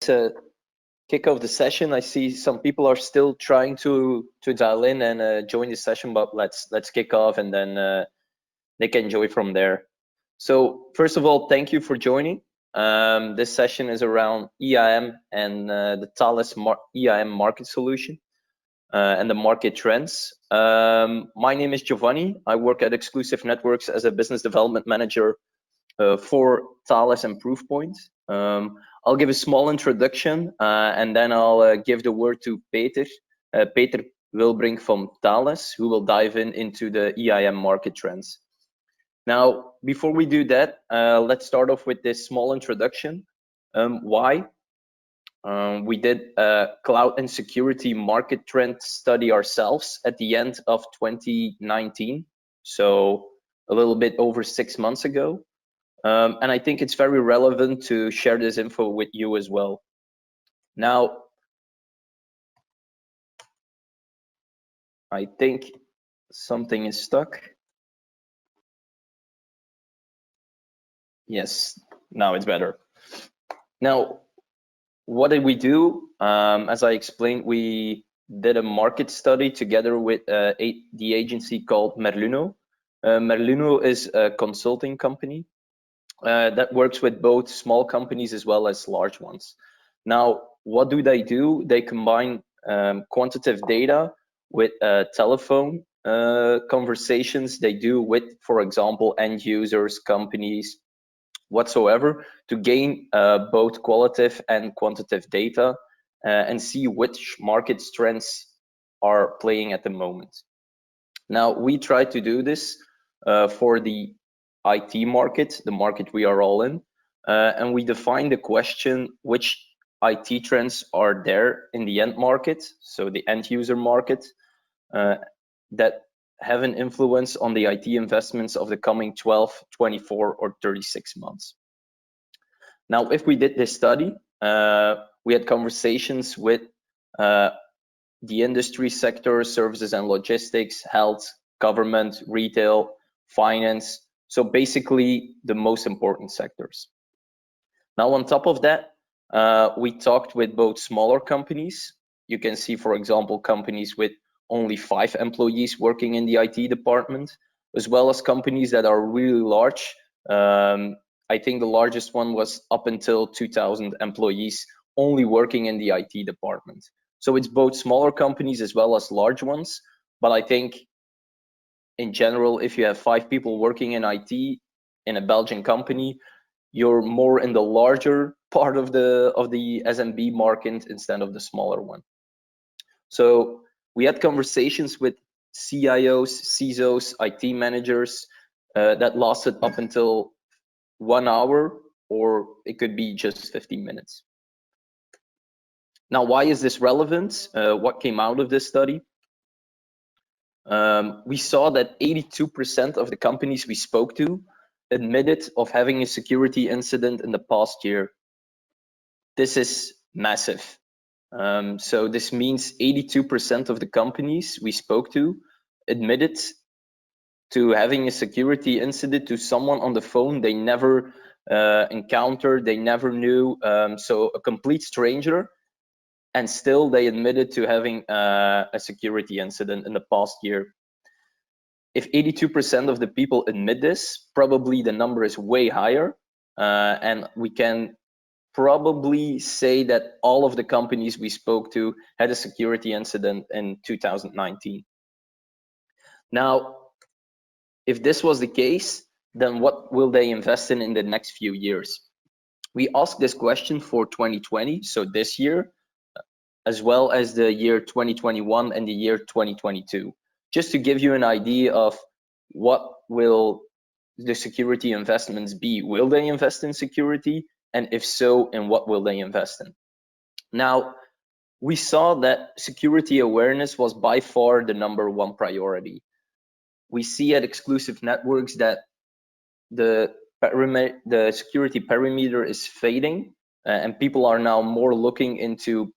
kick off the session. I see some people are still trying to dial in and join the session, but let's kick off and then they can join from there. So first of all, thank you for joining. This session is around IAM and the Thales IAM market solution and the market trends. My name is Giovanni. I work at Exclusive Networks as a business development manager for Thales and Proofpoint. I'll give a small introduction and then I'll give the word to Peter. Peter Wilbrink from Thales, who will dive into the IAM market trends. Now, before we do that, let's start off with this small introduction. Why? We did a cloud and security market trend study ourselves at the end of 2019, so a little bit over 6 months ago. And I think it's very relevant to share this info with you as well. Now, I think something is stuck. Yes, now it's better. Now, what did we do? As I explained, we did a market study together with the agency called Merluno. Merluno is a consulting company that works with both small companies as well as large ones. Now, what do? They combine quantitative data with telephone conversations they do with, for example, end users, companies, whatsoever, to gain both qualitative and quantitative data and see which market trends are playing at the moment. Now, we try to do this for the IT market, the market we are all in, and we define the question which IT trends are there in the end market, so the end user market, that have an influence on the IT investments of the coming 12, 24, or 36 months. Now, if we did this study, we had conversations with the industry sector, services and logistics, health, government, retail, finance, so basically the most important sectors. Now, on top of that, we talked with both smaller companies. You can see, for example, companies with only 5 employees working in the IT department, as well as companies that are really large. I think the largest one was up until 2,000 employees only working in the IT department. So it's both smaller companies as well as large ones. But I think in general, if you have 5 people working in IT in a Belgian company, you're more in the larger part of the SMB market instead of the smaller one. So we had conversations with CIOs, CISOs, IT managers that lasted up until 1 hour, or it could be just 15 minutes. Now, why is this relevant? What came out of this study? We saw that 82% of the companies we spoke to admitted of having a security incident in the past year. This is massive. So this means 82% of the companies we spoke to admitted to having a security incident to someone on the phone they never encountered, they never knew, so a complete stranger, and still they admitted to having a security incident in the past year. If 82% of the people admit this, probably the number is way higher, and we can probably say that all of the companies we spoke to had a security incident in 2019. Now, if this was the case, then what will they invest in the next few years? We asked this question for 2020, so this year, as well as the year 2021 and the year 2022, just to give you an idea of what will the security investments be. Will they invest in security? And if so, in what will they invest in? Now, we saw that security awareness was by far the #1 priority. We see at Exclusive Networks that the security perimeter is fading, and people are now more looking into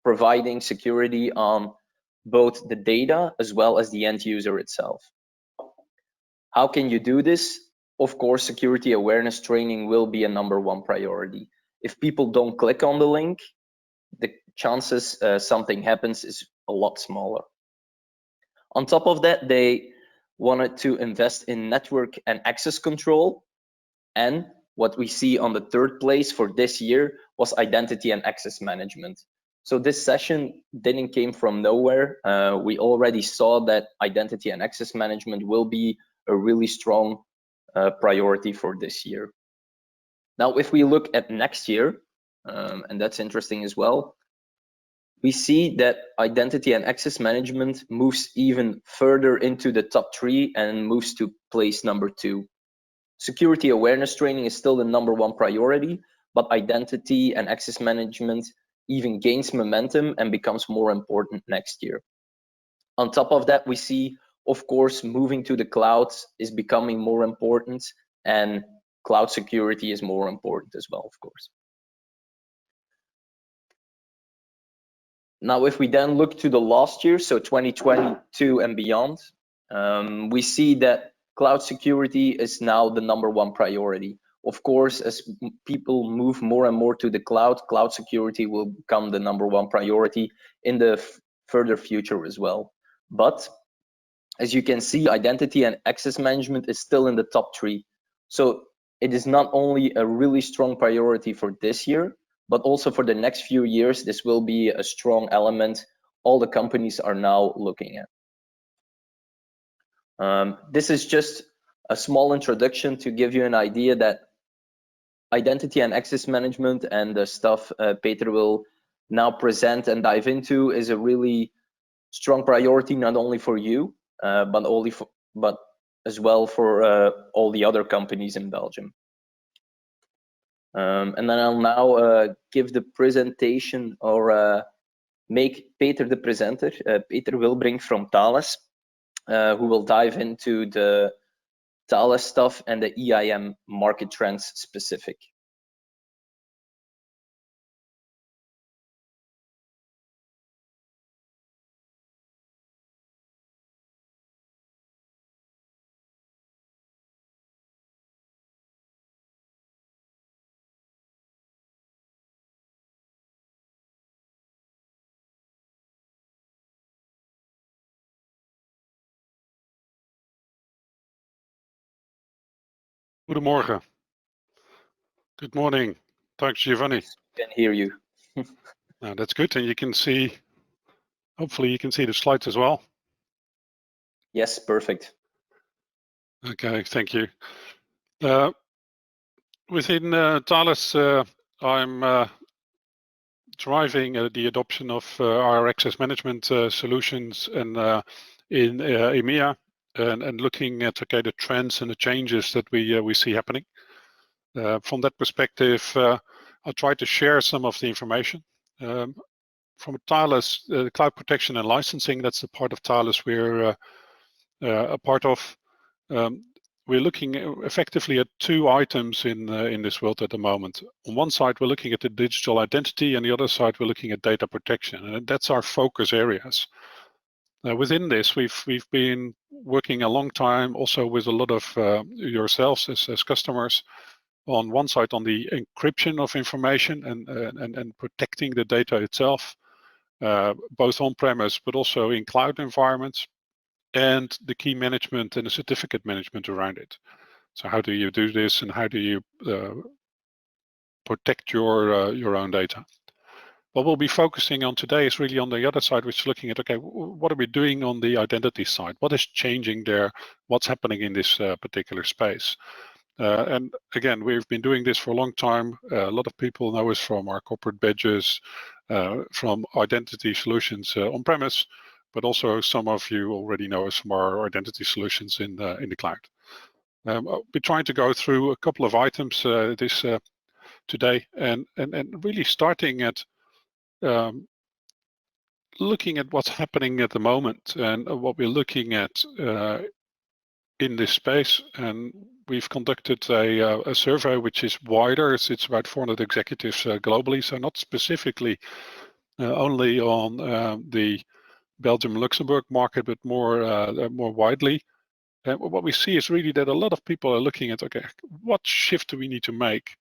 providing security on both the data as well as the end user itself. How can you do this? Of course, security awareness training will be a #1 priority. if people don't click on the link, the chances something happens is a lot smaller. On top of that, they wanted to invest in network and access control. And what we see on the third place for this year was identity and access management. So this session didn't came from nowhere. We already saw that identity and access management will be a really strong priority for this year. Now, if we look at next year, and that's interesting as well, we see that identity and access management moves even further into the top 3 and moves to place number 2. Security awareness training is still the number 1 priority, but identity and access management even gains momentum and becomes more important next year. On top of that, we see, of course, moving to the clouds is becoming more important, and cloud security is more important as well, of course. Now, if we then look to the last year, so 2022 and beyond, we see that cloud security is now the number 1 priority. Of course, as people move more and more to the cloud, cloud security will become the number 1 priority in the further future as well. But as you can see, identity and access management is still in the top 3. So it is not only a really strong priority for this year, but also for the next few years, this will be a strong element all the companies are now looking at. This is just a small introduction to give you an idea that identity and access management and the stuff Peter will now present and dive into is a really strong priority, not only for you, but as well for all the other companies in Belgium. And then I'll now give the presentation or make Peter the presenter. Peter Wilbrink from Thales, who will dive into the Thales stuff and the IAM market trends specific. Goedemorgen. Good morning. Thanks, Giovanni. Can hear you. That's good, and you can see, hopefully you can see the slides as well. Yes, perfect. Okay, thank you. Within Thales, I'm driving the adoption of our access management solutions and in EMEA, and looking at the trends and the changes that we see happening. From that perspective, I'll try to share some of the information. From Thales, cloud protection and licensing, that's the part of Thales we're a part of. We're looking effectively at 2 items in this world at the moment. On one side, we're looking at the digital identity, and the other side, we're looking at data protection, and that's our focus areas. Within this, we've been working a long time also with a lot of yourselves as customers. On one side, on the encryption of information and protecting the data itself, both on-premise but also in cloud environments, and the key management and the certificate management around it. So how do you do this, and how do you protect your own data? What we'll be focusing on today is really on the other side, which is looking at, okay, what are we doing on the identity side? What is changing there? What's happening in this particular space? And again, we've been doing this for a long time. A lot of people know us from our corporate badges, from identity solutions on-premise, but also some of you already know us from our identity solutions in the cloud. I'll be trying to go through a couple of items today, and really starting at looking at what's happening at the moment and what we're looking at in this space. And we've conducted a survey which is wider. It's about 400 executives globally, so not specifically only on the Belgium-Luxembourg market, but more widely. And what we see is really that a lot of people are looking at, okay, what shift do we need to make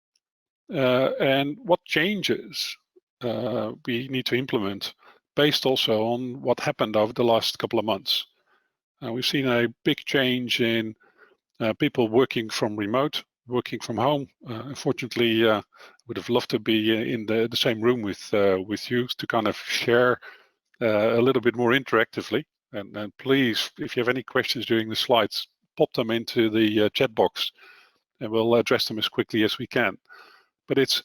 and what changes we need to implement based also on what happened over the last couple of months. We've seen a big change in people working from remote, working from home. Unfortunately, I would have loved to be in the same room with you to kind of share a little bit more interactively. And please, if you have any questions during the slides, pop them into the chat box and we'll address them as quickly as we can. But it's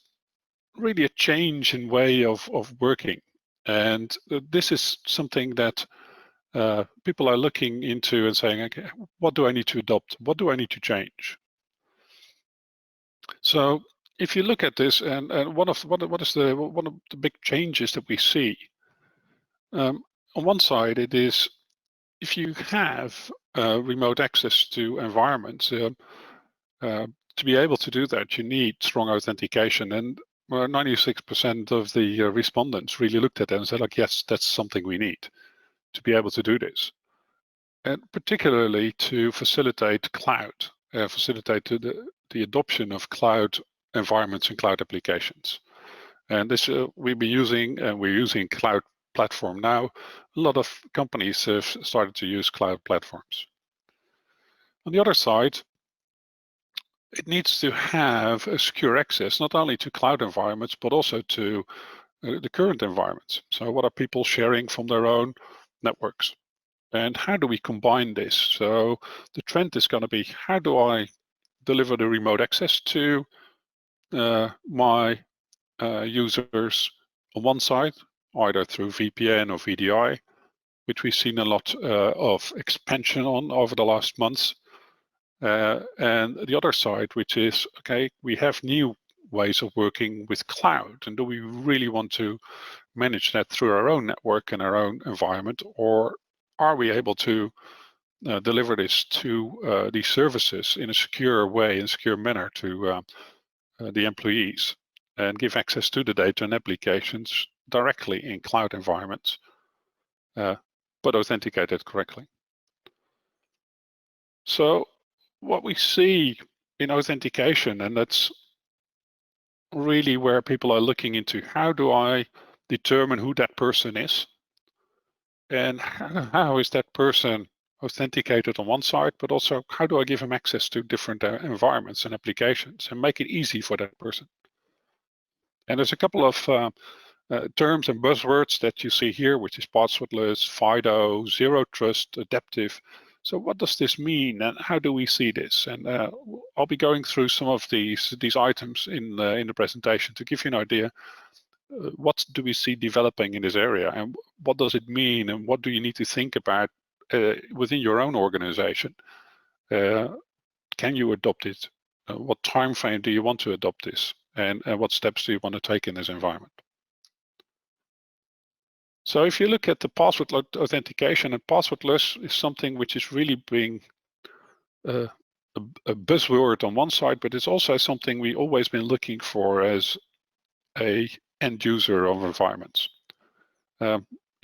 really a change in way of working. And this is something that people are looking into and saying, okay, what do I need to adopt? What do I need to change? So if you look at this, and what is one of the big changes that we see? On one side, it is if you have remote access to environments, to be able to do that, you need strong authentication. And 96% of the respondents really looked at it and said, like, yes, that's something we need to be able to do this. And particularly to facilitate cloud, facilitate the adoption of cloud environments and cloud applications. And this we've been using, and we're using cloud platform now. A lot of companies have started to use cloud platforms. On the other side, it needs to have a secure access, not only to cloud environments, but also to the current environments. So what are people sharing from their own networks? And how do we combine this? So the trend is going to be, how do I deliver the remote access to my users on one side, either through VPN or VDI, which we've seen a lot of expansion on over the last months. And the other side, which is, okay, we have new ways of working with cloud, and do we really want to manage that through our own network and our own environment, or are we able to deliver this to these services in a secure way, in a secure manner to the employees, and give access to the data and applications directly in cloud environments, but authenticated correctly? So what we see in authentication, and that's really where people are looking into, how do I determine who that person is? And how is that person authenticated on one side, but also how do I give him access to different environments and applications and make it easy for that person? And there's a couple of terms and buzzwords that you see here, which is passwordless, FIDO, zero trust, adaptive. So what does this mean, and how do we see this? And I'll be going through some of these items in the presentation to give you an idea. What do we see developing in this area, and what does it mean, and what do you need to think about within your own organization? Can you adopt it? What time frame do you want to adopt this, and what steps do you want to take in this environment? So if you look at the password authentication, and passwordless is something which is really being a buzzword on one side, but it's also something we've always been looking for as a end user of environments.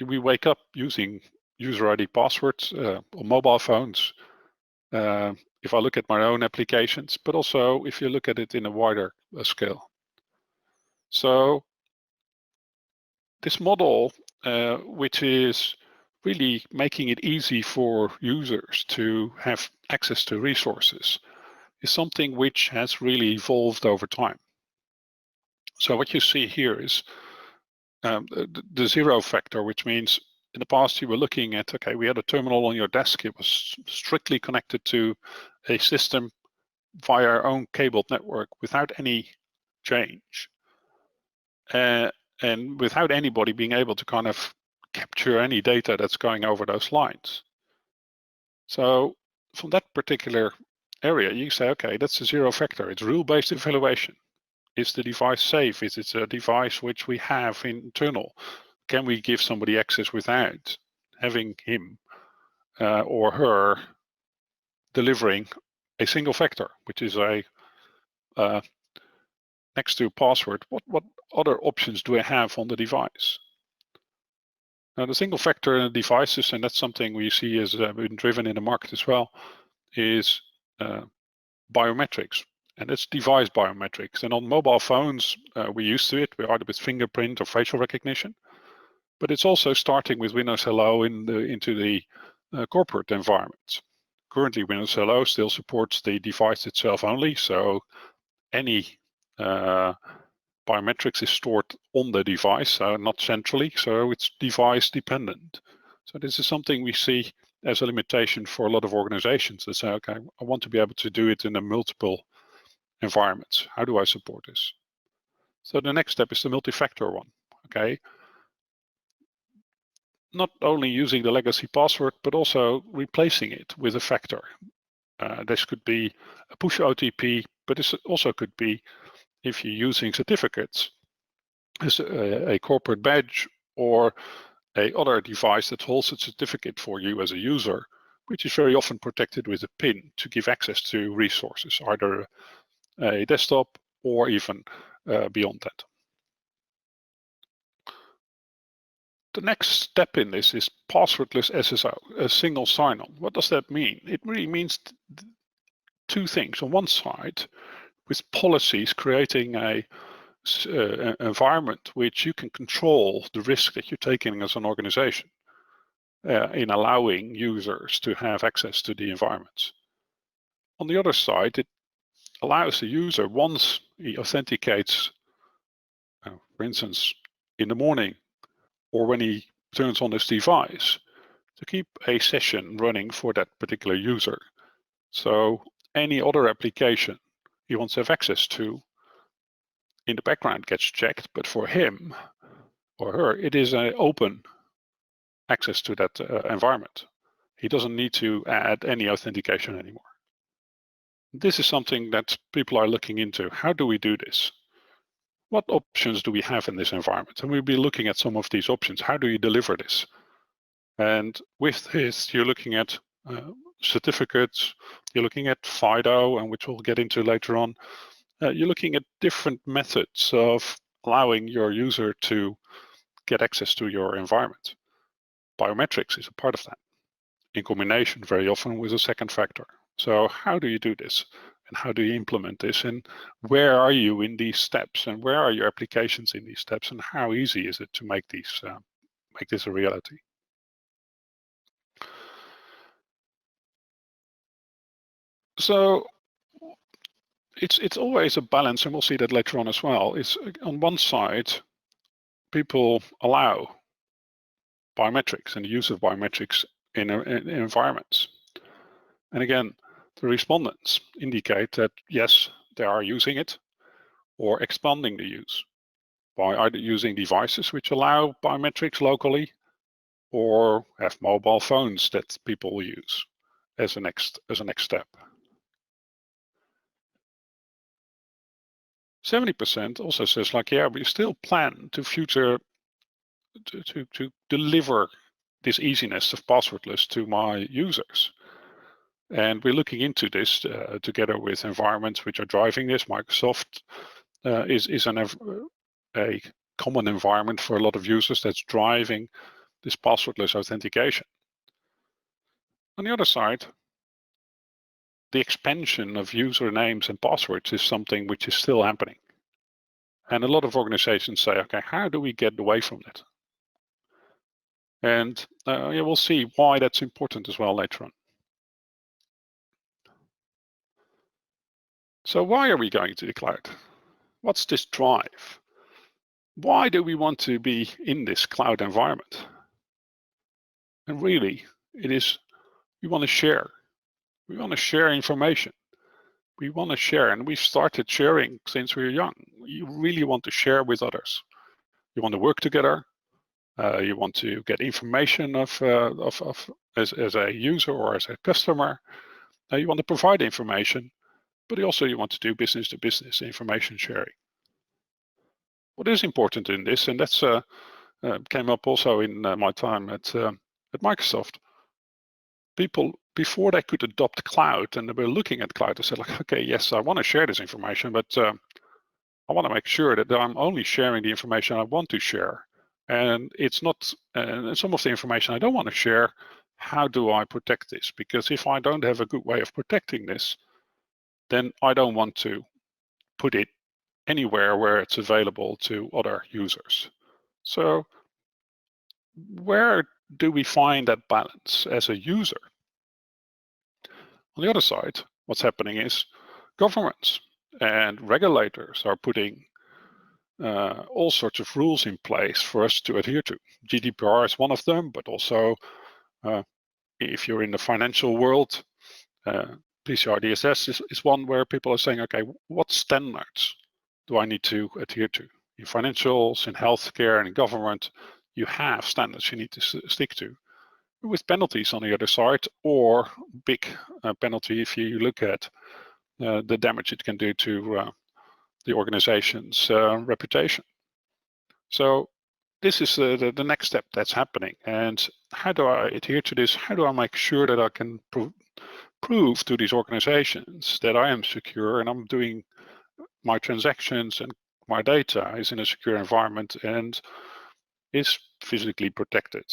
We wake up using user ID passwords on mobile phones. If I look at my own applications, but also if you look at it in a wider scale. So this model, which is really making it easy for users to have access to resources, is something which has really evolved over time. So what you see here is the zero factor, which means in the past you were looking at, okay, we had a terminal on your desk, it was strictly connected to a system via our own cabled network without any change. And without anybody being able to kind of capture any data that's going over those lines. So from that particular area, you say, okay, that's a zero factor. It's rule-based evaluation. Is the device safe? Is it a device which we have internal? Can we give somebody access without having him or her delivering a single factor, which is a next to password? What other options do I have on the device? Now, the single factor in the devices, and that's something we see has been driven in the market as well, is biometrics. and it's device biometrics. And on mobile phones, we're used to it. We're either with fingerprint or facial recognition, but it's also starting with Windows Hello into the corporate environment. Currently, Windows Hello still supports the device itself only, so any biometrics is stored on the device, not centrally, so it's device dependent. So this is something we see as a limitation for a lot of organizations that say, okay, I want to be able to do it in a multiple environments. How do I support this? So the next step is the multi-factor one, okay? Not only using the legacy password, but also replacing it with a factor. This could be a push OTP, but this also could be if you're using certificates as a corporate badge or a other device that holds a certificate for you as a user, which is very often protected with a PIN to give access to resources, either a desktop or even beyond that. The next step in this is passwordless SSO, a single sign-on. What does that mean? It really means two things. On one side, with policies creating an environment which you can control the risk that you're taking as an organization in allowing users to have access to the environments. On the other side, it allows the user, once he authenticates, for instance, in the morning or when he turns on his device, to keep a session running for that particular user. So any other application he wants to have access to in the background gets checked, but for him or her, it is an open access to that environment. He doesn't need to add any authentication anymore. This is something that people are looking into. How do we do this? What options do we have in this environment? And we'll be looking at some of these options. How do you deliver this? And with this, you're looking at certificates, you're looking at FIDO, and which we'll get into later on. You're looking at different methods of allowing your user to get access to your environment. Biometrics is a part of that, in combination very often with a second factor. So how do you do this? And how do you implement this? And where are you in these steps? And where are your applications in these steps? And how easy is it to make these make this a reality? So it's always a balance, and we'll see that later on as well. It's on one side, people allow biometrics and the use of biometrics in environments. And again, the respondents indicate that yes, they are using it or expanding the use by either using devices which allow biometrics locally or have mobile phones that people use as a next step. 70% also says like, yeah, we still plan to deliver this easiness of passwordless to my users. And we're looking into this together with environments which are driving this. Microsoft is a common environment for a lot of users that's driving this passwordless authentication. On the other side, the expansion of usernames and passwords is something which is still happening. And a lot of organizations say, okay, how do we get away from that? And yeah, we'll see why that's important as well later on. So why are we going to the cloud? What's this drive? Why do we want to be in this cloud environment? And really, it is, we want to share. We want to share information. We want to share, and we've started sharing since we were young. You really want to share with others. You want to work together. You want to get information as a user or as a customer. You want to provide information, but also you want to do business-to-business information sharing. What is important in this, and that's came up also in my time at Microsoft. People, before they could adopt cloud and they were looking at cloud, they said like, okay, yes, I want to share this information, but I want to make sure that I'm only sharing the information I want to share. And it's not, some of the information I don't want to share, how do I protect this? Because if I don't have a good way of protecting this, then I don't want to put it anywhere where it's available to other users. So where do we find that balance as a user? On the other side, what's happening is governments and regulators are putting all sorts of rules in place for us to adhere to. GDPR is one of them, but also if you're in the financial world, PCI DSS is one where people are saying, okay, what standards do I need to adhere to? In financials, in healthcare, and in government, you have standards you need to stick to, with penalties on the other side, or big penalty if you look at the damage it can do to the organization's reputation. So this is the next step that's happening. And how do I adhere to this? How do I make sure that I can prove to these organizations that I am secure and I'm doing my transactions and my data is in a secure environment and is physically protected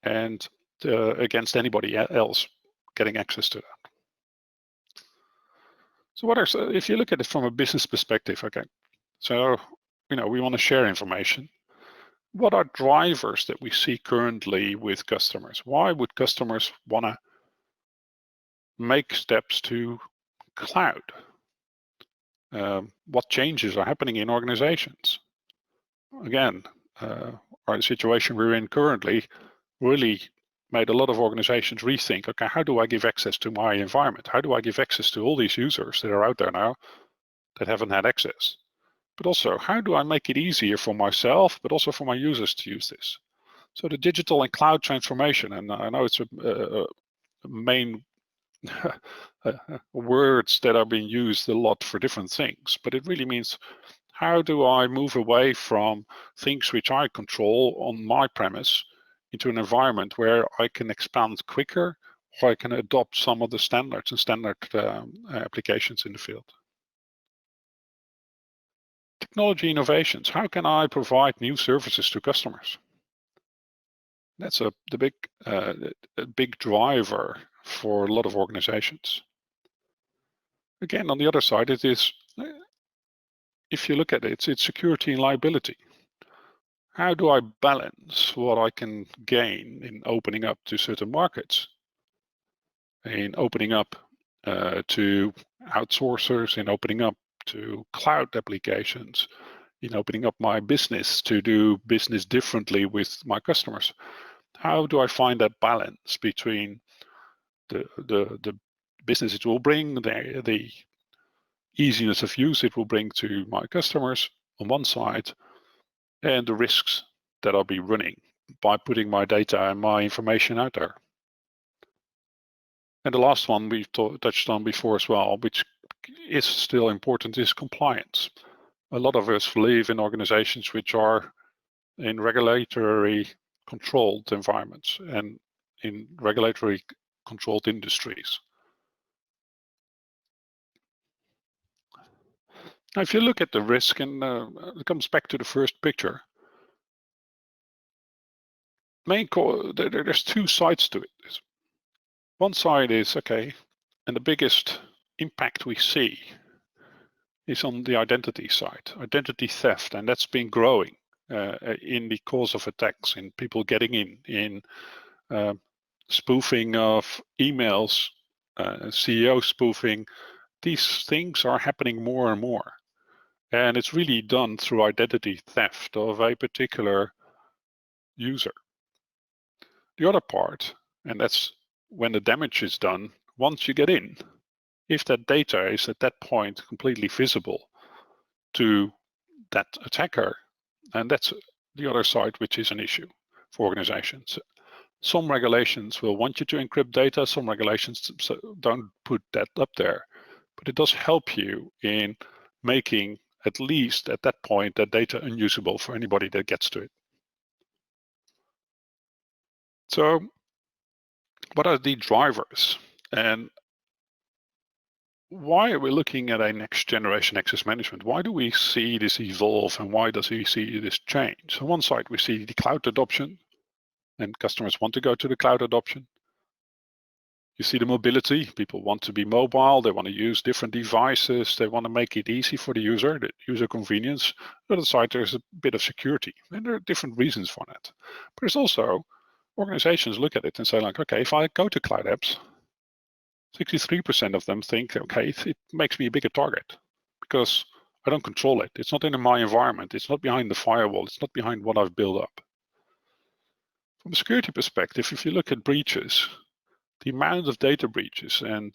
and against anybody else getting access to that? So what are, if you look at it from a business perspective, okay, so we want to share information. What are drivers that we see currently with customers? Why would customers want to make steps to cloud? What changes are happening in organizations? Again, our situation we're in currently really made a lot of organizations rethink, okay, how do I give access to my environment? How do I give access to all these users that are out there now that haven't had access? But also, how do I make it easier for myself, but also for my users to use this? So the digital and cloud transformation, and I know it's a main words that are being used a lot for different things, but it really means, how do I move away from things which I control on my premise into an environment where I can expand quicker, or I can adopt some of the standards and standard applications in the field? Technology innovations. How can I provide new services to customers? That's the big driver for a lot of organizations. Again, on the other side, it is, if you look at it, it's security and liability. How do I balance what I can gain in opening up to certain markets, in opening up to outsourcers, in opening up to cloud applications, in opening up my business to do business differently with my customers? How do I find that balance between the business it will bring, the easiness of use it will bring to my customers on one side, and the risks that I'll be running by putting my data and my information out there? And the last one we've touched on before as well, which is still important, is compliance. A lot of us live in organizations which are in regulatory controlled environments and in regulatory controlled industries. Now, if you look at the risk, and it comes back to the first picture, there's two sides to it. One side is, okay, and the biggest impact we see is on the identity side, identity theft, and that's been growing in the course of attacks, in people getting in spoofing of emails, CEO spoofing. These things are happening more and more. And it's really done through identity theft of a particular user. The other part, and that's when the damage is done, once you get in, if that data is at that point completely visible to that attacker, and that's the other side, which is an issue for organizations. Some regulations will want you to encrypt data, some regulations don't put that up there, but it does help you in making, at least at that point, that data unusable for anybody that gets to it. So what are the drivers, and why are we looking at a next generation access management? Why do we see this evolve, and why does we see this change? On one side, we see the cloud adoption, and customers want to go to the cloud adoption. You see the mobility. People want to be mobile. They want to use different devices. They want to make it easy for the user convenience. On the other side, there's a bit of security. And there are different reasons for that. But there's also organizations look at it and say, like, okay, if I go to cloud apps, 63% of them think, okay, it makes me a bigger target because I don't control it. It's not in my environment. It's not behind the firewall. It's not behind what I've built up. From a security perspective, if you look at breaches, the amount of data breaches, and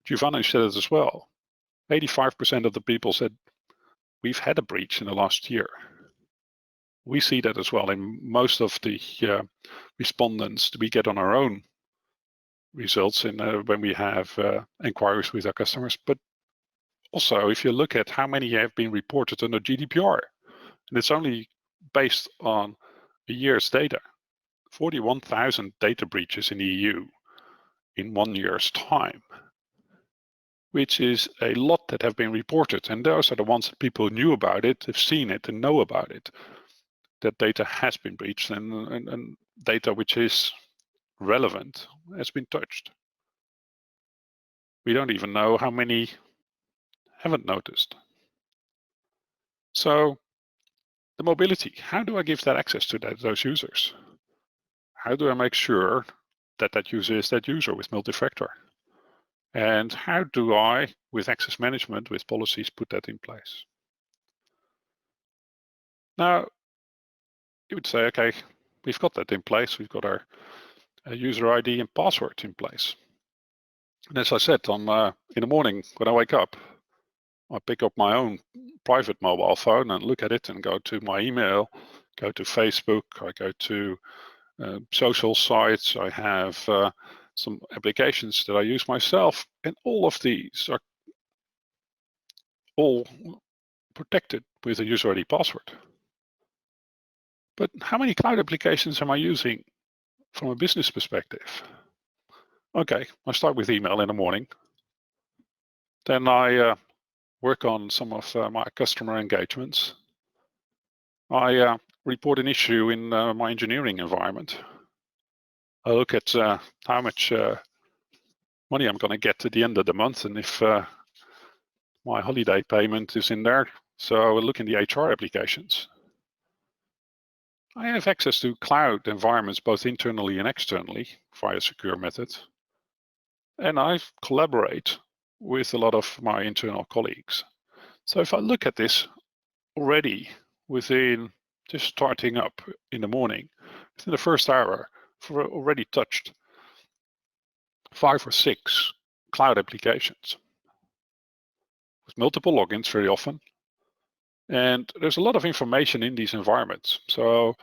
Giovanni said it as well, 85% of the people said, we've had a breach in the last year. We see that as well in most of the respondents we get on our own results in when we have inquiries with our customers. But also, if you look at how many have been reported under GDPR, and it's only based on a year's data, 41,000 data breaches in the EU in 1 year's time, which is a lot that have been reported. And those are the ones that people knew about it, have seen it, and know about it. That data has been breached, and data which is relevant has been touched. We don't even know how many haven't noticed. So the mobility, how do I give that access to those users? How do I make sure that that user is that user with multi-factor? And how do I, with access management, with policies, put that in place? Now, you would say, okay, we've got that in place. We've got our user ID and password in place. And as I said, in the morning when I wake up, I pick up my own private mobile phone and look at it and go to my email, go to Facebook, I go to social sites. I have some applications that I use myself, and all of these are all protected with a user ID password. But how many cloud applications am I using from a business perspective? Okay, I start with email in the morning. Then I work on some of my customer engagements. I report an issue in my engineering environment. I look at how much money I'm going to get at the end of the month, and if my holiday payment is in there. So I will look in the HR applications. I have access to cloud environments, both internally and externally, via secure methods. And I collaborate with a lot of my internal colleagues. So if I look at this already within just starting up in the morning, within the first hour, I've already touched 5 or 6 cloud applications with multiple logins very often. And there's a lot of information in these environments. So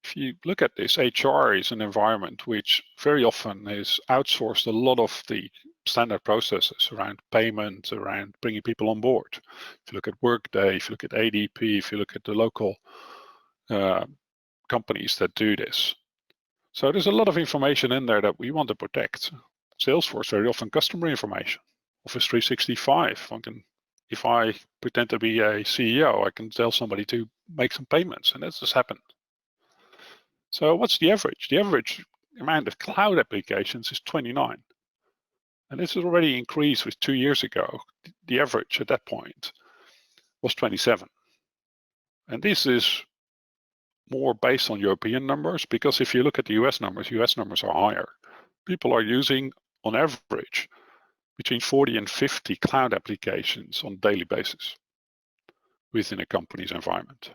if you look at this, HR is an environment which very often is outsourced a lot of the standard processes around payment, around bringing people on board. If you look at Workday, if you look at ADP, if you look at the local companies that do this. So there's a lot of information in there that we want to protect. Salesforce, very often customer information. Office 365, if I pretend to be a CEO, I can tell somebody to make some payments, and that's just happened. So what's the average? The average amount of cloud applications is 29. And this has already increased with 2 years ago. The average at that point was 27. And this is more based on European numbers, because if you look at the US numbers are higher. People are using, on average, between 40 and 50 cloud applications on a daily basis within a company's environment.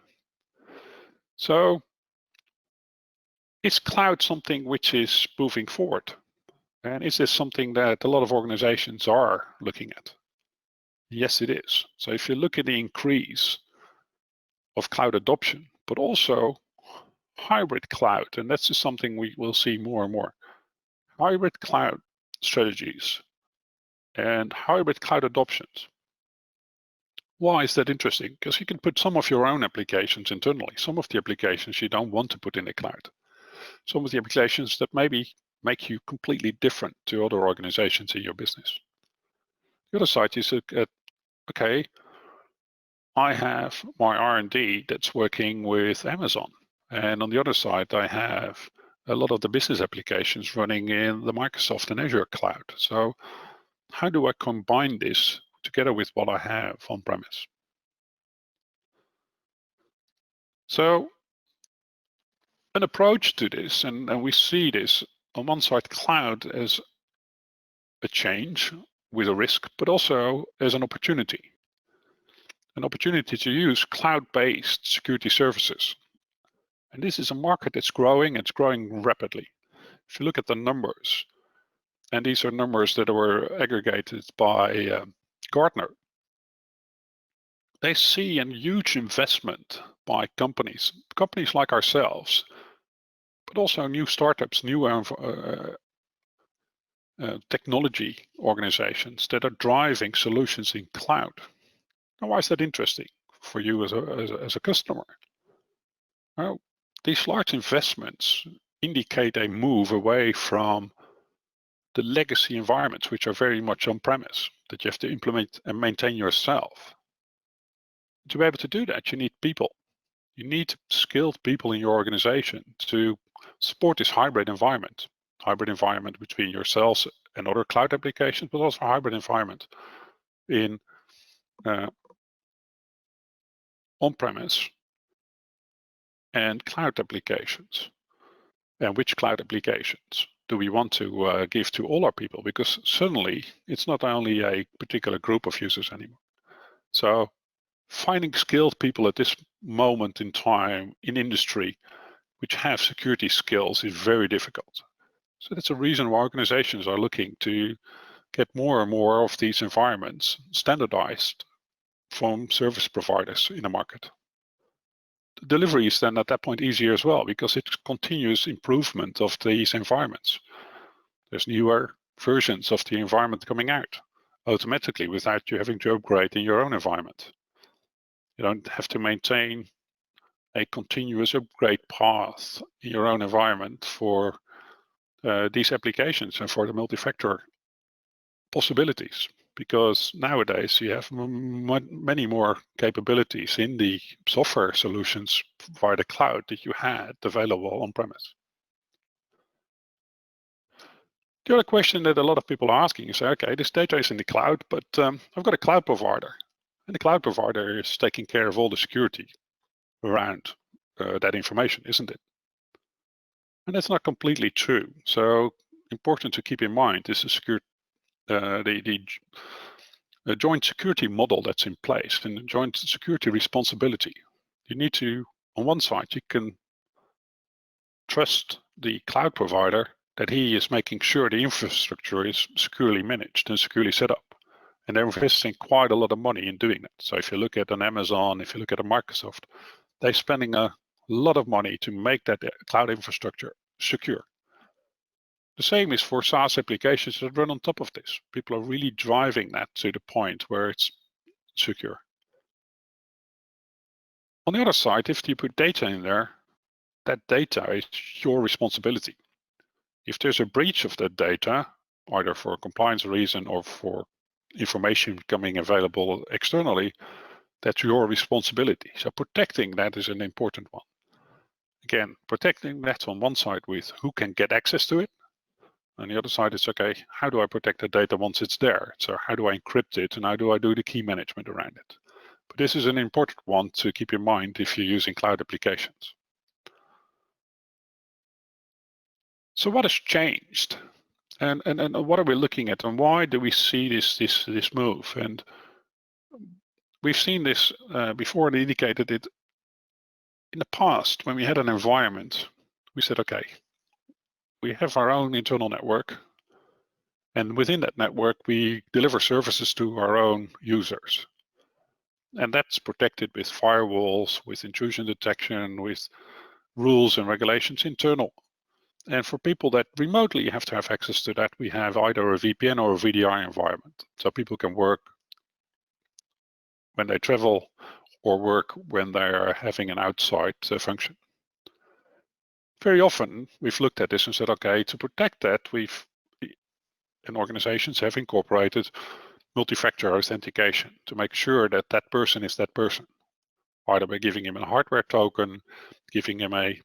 So is cloud something which is moving forward? And is this something that a lot of organizations are looking at? Yes, it is. So if you look at the increase of cloud adoption, but also hybrid cloud, and that's just something we will see more and more. Hybrid cloud strategies and hybrid cloud adoptions. Why is that interesting? Because you can put some of your own applications internally. Some of the applications you don't want to put in the cloud. Some of the applications that maybe make you completely different to other organizations in your business. The other side is, okay, I have my R&D that's working with Amazon. And on the other side, I have a lot of the business applications running in the Microsoft and Azure cloud. So how do I combine this together with what I have on premise? So an approach to this, and we see this on one side, cloud as a change with a risk, but also as an opportunity to use cloud-based security services. And this is a market that's growing, it's growing rapidly. If you look at the numbers, and these are numbers that were aggregated by Gartner, they see a huge investment by companies like ourselves, but also new startups, new technology organizations that are driving solutions in cloud. Now, why is that interesting for you as a customer? Well, these large investments indicate a move away from the legacy environments, which are very much on-premise, that you have to implement and maintain yourself. To be able to do that, you need people. You need skilled people in your organization to support this hybrid environment between yourselves and other cloud applications, but also a hybrid environment in on-premise and cloud applications. And which cloud applications do we want to give to all our people? Because suddenly it's not only a particular group of users anymore. So finding skilled people at this moment in time in industry which have security skills is very difficult. So that's a reason why organizations are looking to get more and more of these environments standardized from service providers in the market. The delivery is then at that point easier as well, because it's continuous improvement of these environments. There's newer versions of the environment coming out automatically without you having to upgrade in your own environment. You don't have to maintain a continuous upgrade path in your own environment for these applications and for the multi-factor possibilities, because nowadays you have many more capabilities in the software solutions via the cloud that you had available on premise. The other question that a lot of people are asking is, okay, this data is in the cloud, but I've got a cloud provider, and the cloud provider is taking care of all the security around that information, isn't it? And that's not completely true. So important to keep in mind is the joint security model that's in place and the joint security responsibility. You need to, on one side, you can trust the cloud provider that he is making sure the infrastructure is securely managed and securely set up. And they're investing quite a lot of money in doing that. So if you look at an Amazon, if you look at a Microsoft, they're spending a lot of money to make that cloud infrastructure secure. The same is for SaaS applications that run on top of this. People are really driving that to the point where it's secure. On the other side, if you put data in there, that data is your responsibility. If there's a breach of that data, either for a compliance reason or for information becoming available externally, that's your responsibility. So protecting that is an important one. Again, protecting that on one side with who can get access to it. On the other side, it's okay, how do I protect the data once it's there? So how do I encrypt it and how do I do the key management around it? But this is an important one to keep in mind if you're using cloud applications. So what has changed? And what are we looking at, and why do we see this move? And we've seen this before, and indicated it in the past when we had an environment. We said, okay, we have our own internal network, and within that network we deliver services to our own users, and that's protected with firewalls, with intrusion detection, with rules and regulations internal. And for people that remotely have to have access to that, we have either a VPN or a VDI environment. So people can work when they travel or work when they are having an outside function. Very often we've looked at this and said, okay, to protect that, and organizations have incorporated multi-factor authentication to make sure that that person is that person, either by giving him a hardware token, giving him a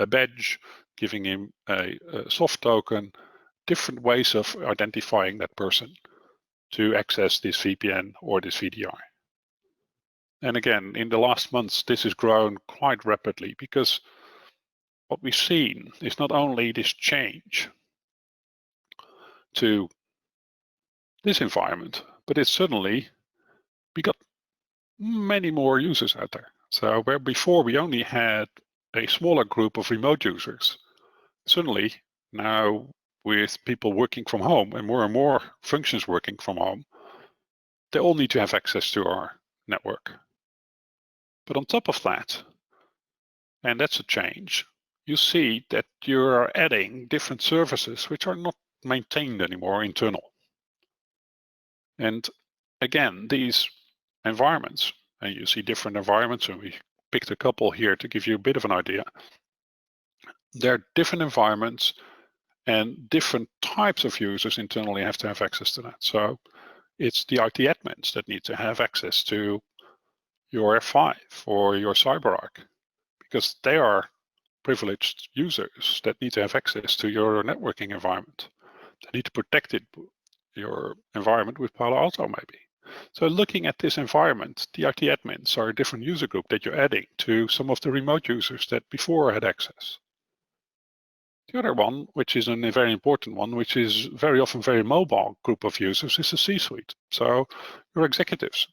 badge, giving him a soft token, different ways of identifying that person to access this VPN or this VDI. And again, in the last months, this has grown quite rapidly because what we've seen is not only this change to this environment, but it's suddenly, we got many more users out there. So where before we only had a smaller group of remote users, suddenly now with people working from home and more functions working from home, they all need to have access to our network. But on top of that, and that's a change, you see that you're adding different services which are not maintained anymore internal. And again, these environments, and you see different environments, and we picked a couple here to give you a bit of an idea. There are different environments and different types of users internally have to have access to that. So it's the IT admins that need to have access to your F5 or your CyberArk, because they are privileged users that need to have access to your networking environment. They need to protect it, your environment with Palo Alto maybe. So looking at this environment, the IT admins are a different user group that you're adding to some of the remote users that before had access. The other one, which is a very important one, which is very often very mobile group of users, is the C-suite. So your executives,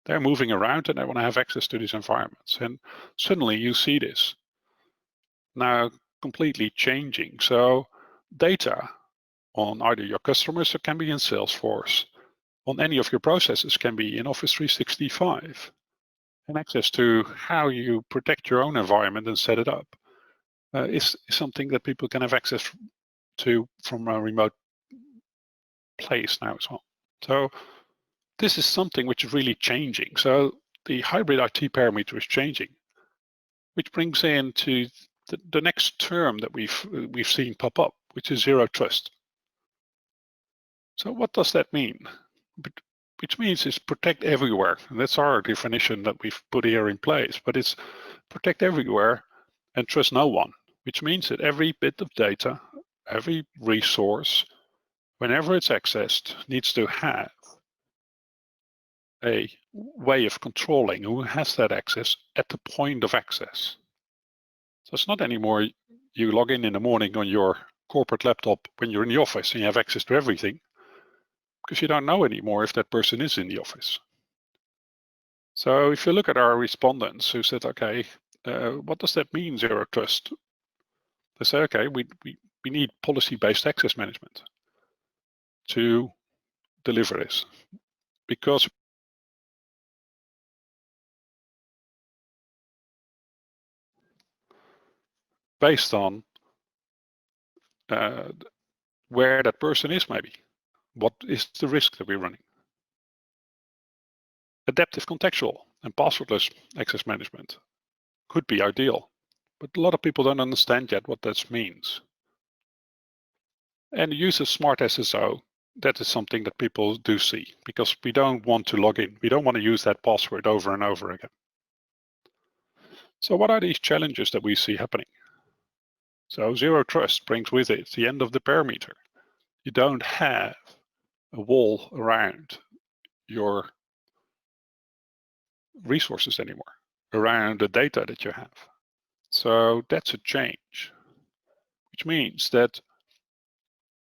they're moving around and they want to have access to these environments. And suddenly you see this now completely changing. So data on either your customers, it can be in Salesforce, on any of your processes can be in Office 365, and access to how you protect your own environment and set it up is something that people can have access to from a remote place now as well. So this is something which is really changing. So the hybrid IT parameter is changing, which brings into the next term that we've seen pop up, which is zero trust. So what does that mean? Which means it's protect everywhere. And that's our definition that we've put here in place, but it's protect everywhere and trust no one, which means that every bit of data, every resource, whenever it's accessed, needs to have a way of controlling who has that access at the point of access. So it's not anymore you log in the morning on your corporate laptop when you're in the office and you have access to everything, because you don't know anymore if that person is in the office. So if you look at our respondents who said, okay, what does that mean, zero trust? They say, okay, we need policy-based access management to deliver this, because based on where that person is, maybe. What is the risk that we're running? Adaptive contextual and passwordless access management could be ideal, but a lot of people don't understand yet what that means. And the use of smart SSO, that is something that people do see, because we don't want to log in. We don't want to use that password over and over again. So what are these challenges that we see happening? So zero trust brings with it the end of the parameter. You don't have a wall around your resources anymore, around the data that you have. So that's a change, which means that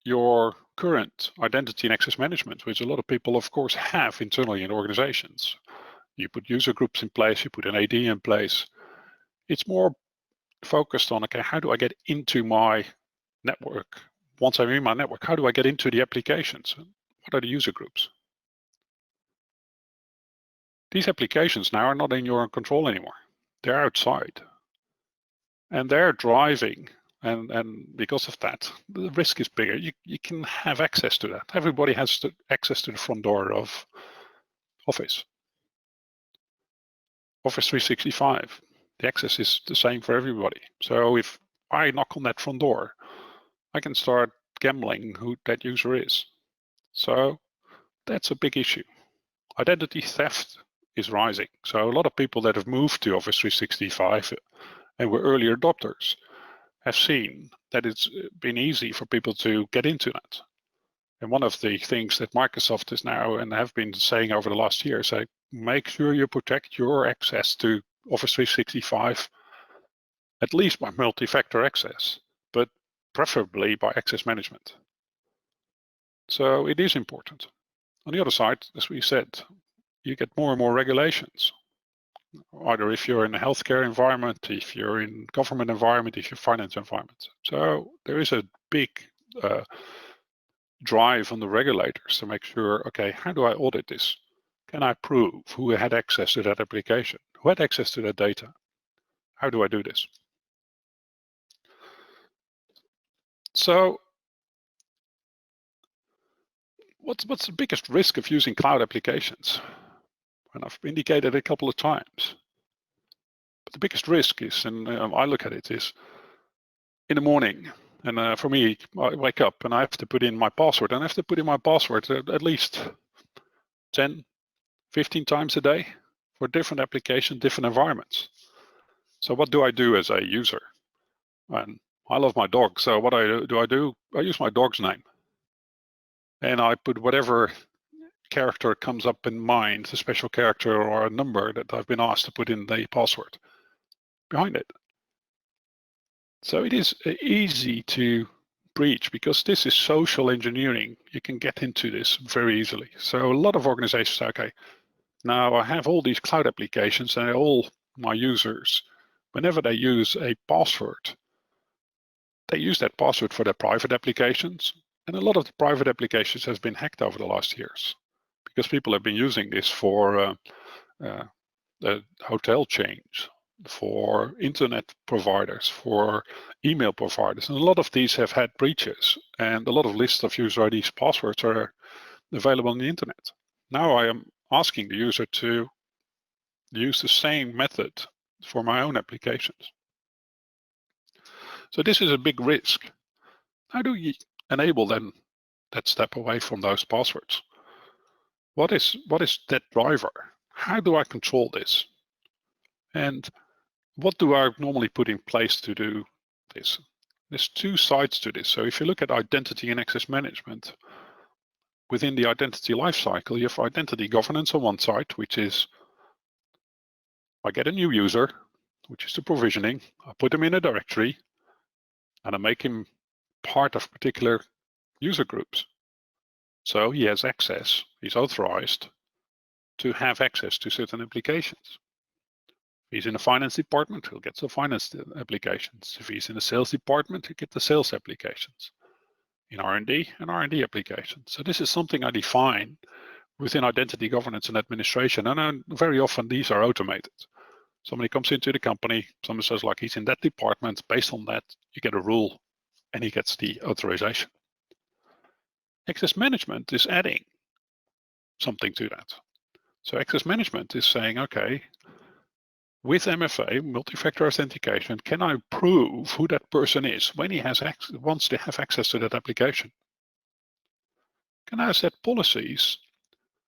your current identity and access management, which a lot of people, of course, have internally in organizations, you put user groups in place, you put an AD in place, it's more focused on, okay, how do I get into my network? Once I'm in my network, how do I get into the applications? What are the user groups? These applications now are not in your control anymore. They're outside. And they're driving, and because of that, the risk is bigger. You can have access to that. Everybody has access to the front door of Office. Office 365, the access is the same for everybody. So if I knock on that front door, I can start gambling who that user is. So that's a big issue. Identity theft is rising. So a lot of people that have moved to Office 365 and were early adopters have seen that it's been easy for people to get into that. And one of the things that Microsoft is now and have been saying over the last year is make sure you protect your access to Office 365, at least by multi-factor access, but preferably by access management. So it is important. On the other side, as we said, you get more and more regulations. Either if you're in a healthcare environment, if you're in government environment, if you're finance environment. So there is a big drive on the regulators to make sure, okay, how do I audit this? Can I prove who had access to that application? Who had access to that data? How do I do this? So what's the biggest risk of using cloud applications? And I've indicated a couple of times. But the biggest risk is, and I look at it, is in the morning. And for me, I wake up and I have to put in my password. And I have to put in my password at least 10, 15 times a day for different applications, different environments. So what do I do as a user? And I love my dog. So what do? I use my dog's name. And I put whatever character comes up in mind, a special character or a number that I've been asked to put in the password behind it. So it is easy to breach because this is social engineering. You can get into this very easily. So a lot of organizations say, okay, now I have all these cloud applications and all my users, whenever they use a password, they use that password for their private applications. And a lot of the private applications has been hacked over the last years because people have been using this for hotel chains, for internet providers, for email providers. And a lot of these have had breaches and a lot of lists of user IDs passwords are available on the internet. Now I am asking the user to use the same method for my own applications. So this is a big risk. How do you enable then that step away from those passwords? What is that driver? How do I control this? And what do I normally put in place to do this? There's two sides to this. So if you look at identity and access management, within the identity lifecycle, you have identity governance on one side, which is I get a new user, which is the provisioning. I put them in a directory and I make him part of particular user groups. So he has access, he's authorized to have access to certain applications. If he's in the finance department, he'll get the finance applications. If he's in the sales department, he'll get the sales applications. In R&D, an R&D application. So this is something I define within identity governance and administration. And very often these are automated. Somebody comes into the company, someone says like he's in that department, based on that, you get a rule and he gets the authorization. Access management is adding something to that. So access management is saying, okay, with MFA, multi-factor authentication, can I prove who that person is when he has wants to have access to that application? Can I set policies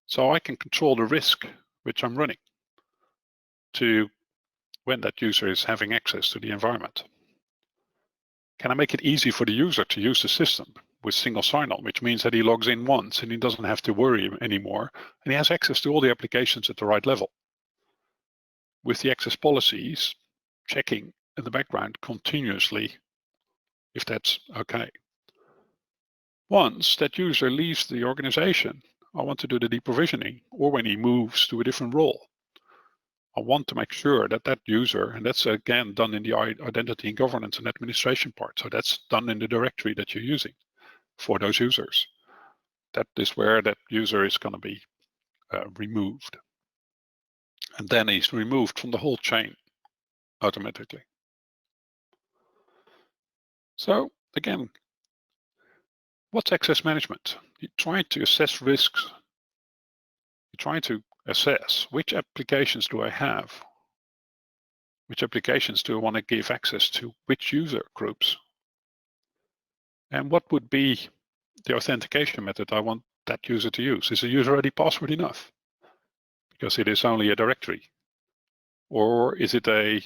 so I can control the risk which I'm running to when that user is having access to the environment? Can I make it easy for the user to use the system with single sign-on, which means that he logs in once and he doesn't have to worry anymore, and he has access to all the applications at the right level? With the access policies, checking in the background continuously if that's okay. Once that user leaves the organization, I want to do the deprovisioning, or when he moves to a different role, I want to make sure that that user, and that's again done in the identity and governance and administration part. So that's done in the directory that you're using for those users. That is where that user is going to be removed. And then he's removed from the whole chain automatically. So again, what's access management? You try to assess risks. You try to assess which applications do I have? Which applications do I want to give access to? Which user groups? And what would be the authentication method I want that user to use? Is a user ID password enough? Because it is only a directory. Or is it a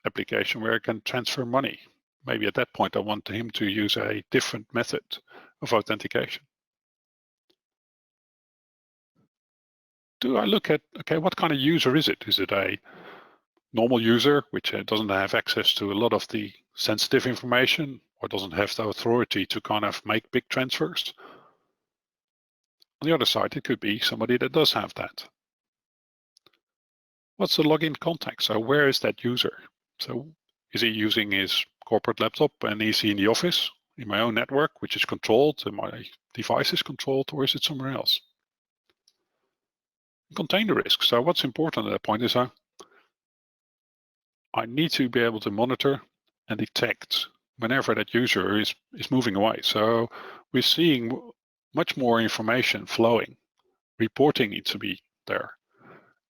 application where I can transfer money? maybe at that point I want him to use a different method of authentication. Do I look at, okay, what kind of user is it? Is it a normal user, which doesn't have access to a lot of the sensitive information, or doesn't have the authority to kind of make big transfers? On the other side, it could be somebody that does have that. What's the login context? So where is that user? So is he using his corporate laptop and is he in the office, in my own network, which is controlled, and my device is controlled, or is it somewhere else? Container risk. So what's important at that point is I need to be able to monitor and detect whenever that user is moving away. So we're seeing much more information flowing. Reporting needs to be there.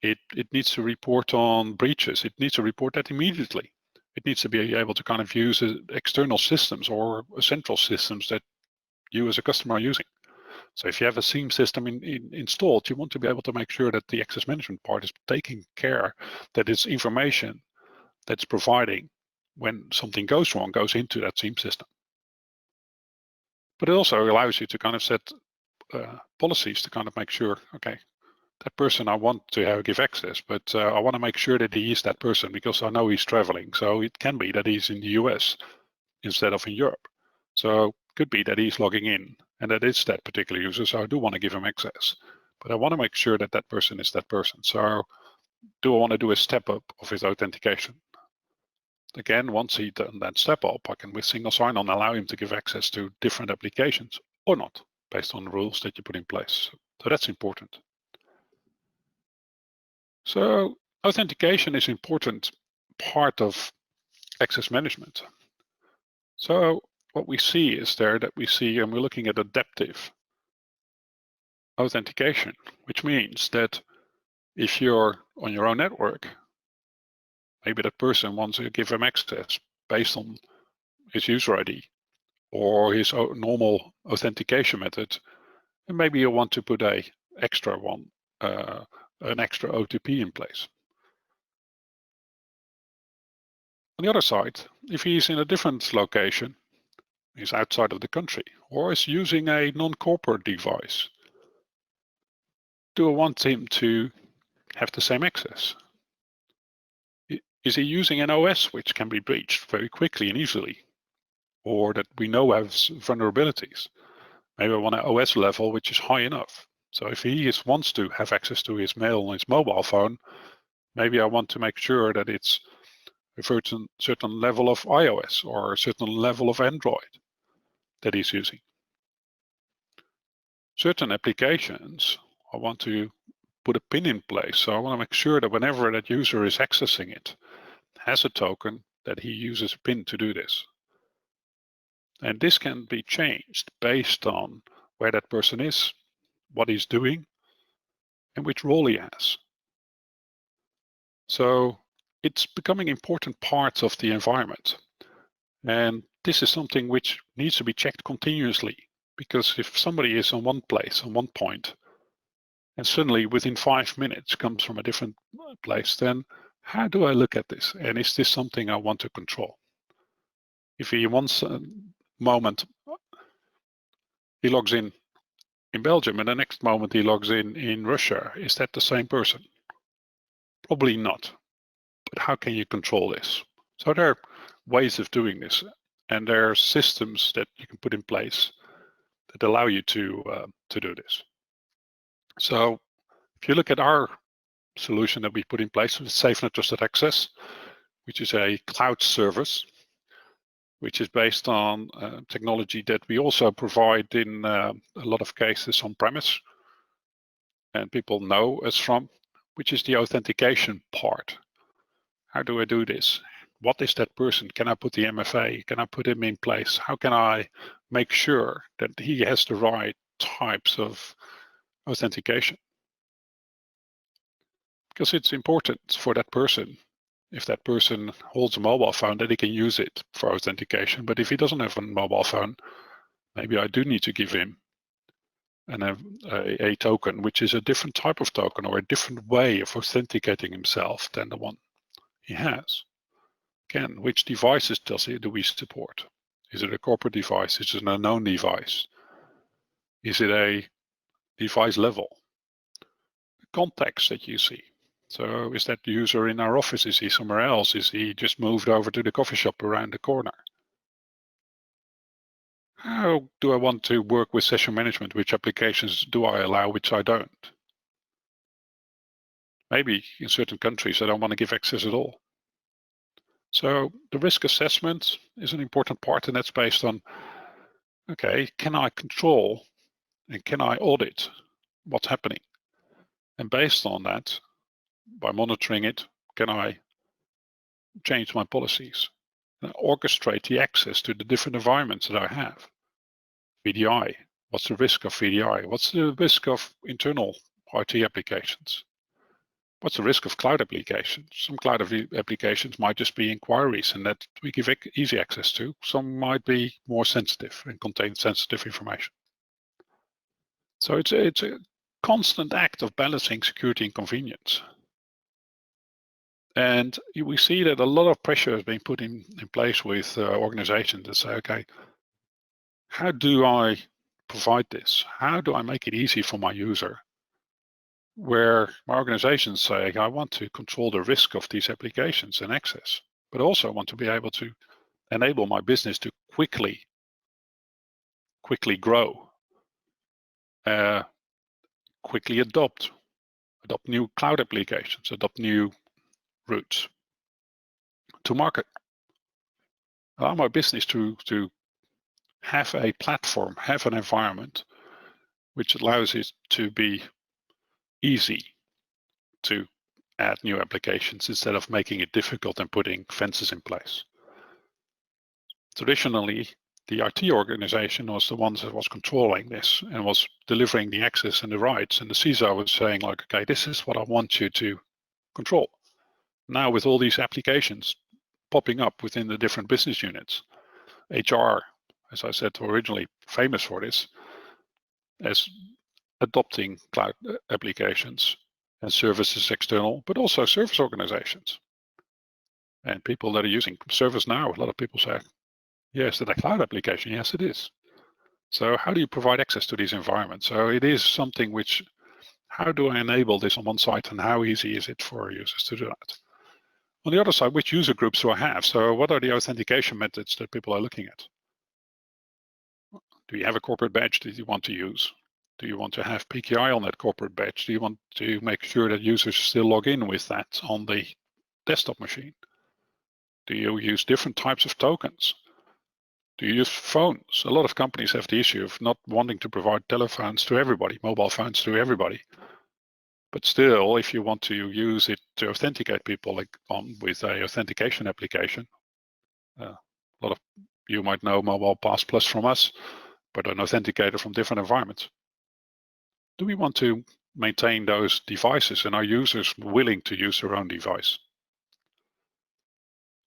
It needs to report on breaches. It needs to report that immediately. It needs to be able to kind of use external systems or central systems that you as a customer are using. So if you have a SIEM system installed, you want to be able to make sure that the access management part is taking care that its information that's providing when something goes wrong goes into that SIEM system. But it also allows you to kind of set policies to kind of make sure, okay, that person I want to give access, but I want to make sure that he is that person because I know he's traveling. So it can be that he's in the US instead of in Europe. So it could be that he's logging in and that is that particular user. So I do want to give him access, but I want to make sure that that person is that person. So do I want to do a step up of his authentication? Again, once he done that step up, I can with single sign-on allow him to give access to different applications or not, based on the rules that you put in place. So that's important. So authentication is an important part of access management. So what we see is there that we see, and we're looking at adaptive authentication, which means that if you're on your own network, maybe that person wants to give him access based on his user ID or his normal authentication method, and maybe you want to put an extra OTP in place. On the other side, if he's in a different location, he's outside of the country, or is using a non-corporate device, do I want him to have the same access? Is he using an OS which can be breached very quickly and easily, or that we know has vulnerabilities? Maybe I want an OS level which is high enough. So if he wants to have access to his mail on his mobile phone, maybe I want to make sure that it's a certain level of iOS or a certain level of Android that he's using. Certain applications, I want to put a PIN in place. So I want to make sure that whenever that user is accessing it, has a token that he uses a PIN to do this. And this can be changed based on where that person is, what he's doing, and which role he has. So it's becoming important parts of the environment. And this is something which needs to be checked continuously, because if somebody is on one place, on one point, and suddenly within 5 minutes comes from a different place, then how do I look at this? And is this something I want to control? If he wants a moment, he logs in Belgium, and the next moment he logs in Russia, is that the same person? Probably not. But how can you control this? So there are ways of doing this, and there are systems that you can put in place that allow you to do this. So if you look at our solution that we put in place with SafeNet Trusted Access, which is a cloud service, which is based on technology that we also provide in a lot of cases on premise, and people know us from, which is the authentication part. How do I do this? What is that person? Can I put the MFA? Can I put him in place? How can I make sure that he has the right types of authentication? Because it's important for that person, if that person holds a mobile phone, that he can use it for authentication. But if he doesn't have a mobile phone, maybe I do need to give him a token, which is a different type of token or a different way of authenticating himself than the one he has. Again, which devices do we support? Is it a corporate device? Is it an unknown device? Is it a device level? The context that you see. So is that the user in our office? Is he somewhere else? Is he just moved over to the coffee shop around the corner? How do I want to work with session management? Which applications do I allow, which I don't? Maybe in certain countries, I don't want to give access at all. So the risk assessment is an important part, and that's based on, okay, can I control and can I audit what's happening? And based on that, by monitoring it, can I change my policies and orchestrate the access to the different environments that I have? VDI, what's the risk of VDI? What's the risk of internal IT applications? What's the risk of cloud applications? Some cloud applications might just be inquiries and that we give easy access to. Some might be more sensitive and contain sensitive information. So it's a constant act of balancing security and convenience. And we see that a lot of pressure is being put in place with organizations that say, okay, how do I provide this? How do I make it easy for my user? Where my organizations say, I want to control the risk of these applications and access, but also want to be able to enable my business to quickly grow, quickly adopt new cloud applications, adopt new routes to market. Allow my business to have a platform, have an environment which allows it to be easy to add new applications instead of making it difficult and putting fences in place. Traditionally, the IT organization was the one that was controlling this and was delivering the access and the rights, and the CISO was saying like, okay, this is what I want you to control. Now with all these applications popping up within the different business units, HR, as I said originally, famous for this, as adopting cloud applications and services external, but also service organizations. And people that are using ServiceNow, a lot of people say, yes, is it a cloud application? Yes, it is. So how do you provide access to these environments? So it is something which, how do I enable this on one side and how easy is it for users to do that? On the other side, which user groups do I have? So what are the authentication methods that people are looking at? Do you have a corporate badge that you want to use? Do you want to have PKI on that corporate badge? Do you want to make sure that users still log in with that on the desktop machine? Do you use different types of tokens? Do you use phones? A lot of companies have the issue of not wanting to provide telephones to everybody, mobile phones to everybody. But still, if you want to use it to authenticate people with a authentication application, a lot of you might know Mobile Pass Plus from us, but an authenticator from different environments. Do we want to maintain those devices and are users willing to use their own device?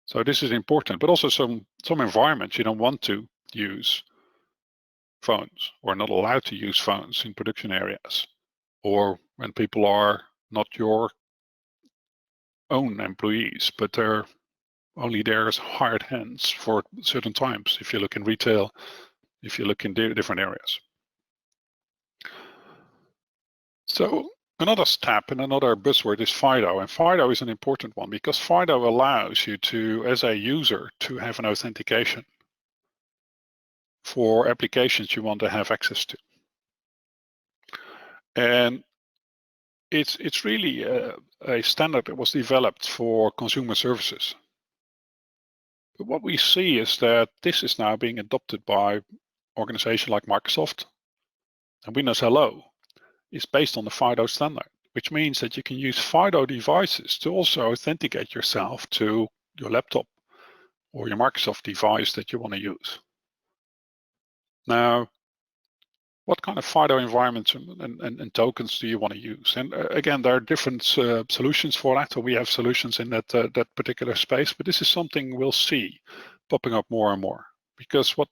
So this is important, but also some environments you don't want to use phones or not allowed to use phones in production areas, or when people are not your own employees, but they're only there as hired hands for certain times. If you look in retail, if you look in different areas. So another step and another buzzword is FIDO, and FIDO is an important one because FIDO allows you to, as a user, to have an authentication for applications you want to have access to. And it's really a standard that was developed for consumer services. But what we see is that this is now being adopted by organizations like Microsoft, and Windows Hello is based on the FIDO standard, which means that you can use FIDO devices to also authenticate yourself to your laptop or your Microsoft device that you want to use. Now, what kind of FIDO environments and tokens do you want to use? And again, there are different solutions for that. So we have solutions in that particular space, but this is something we'll see popping up more and more, because what